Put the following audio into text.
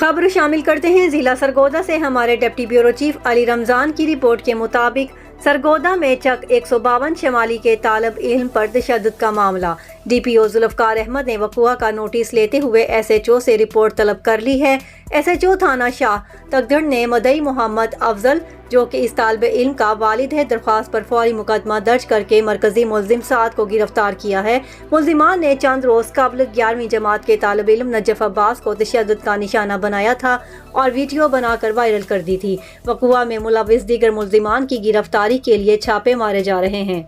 खबर शामिल करते हैं जिला सरगोदा से। हमारे deputy bureau chief Ali Ramzan की रिपोर्ट के मुताबिक सरगोदा में चक 152 शमाली के तालब इल्म पर तशद्दुद का मामला। DPO जुल्फकार अहमद ने वक़ुआ का नोटिस लेते हुए SHO से रिपोर्ट तलब कर ली है। SHO थाना शाह तगधड़ ने मदई मोहम्मद अफजल जो कि इस तालिब इल्म का वालिद है दरख्वास्त पर फौरी मुकदमा दर्ज करके मरकजी मुल्जिम साद को गिरफ्तार किया है। मुल्जिमान ने चंद रोज कबल 11वीं जमात के तालिब इल्म नजफ अब्बास को तशद्दुद का निशाना बनाया था और वीडियो बनाकर वायरल कर दी थी। वक़ुआ में मुलविस दीगर मुल्जिमान की गिरफ्तारी के लिए छापे मारे जा रहे हैं।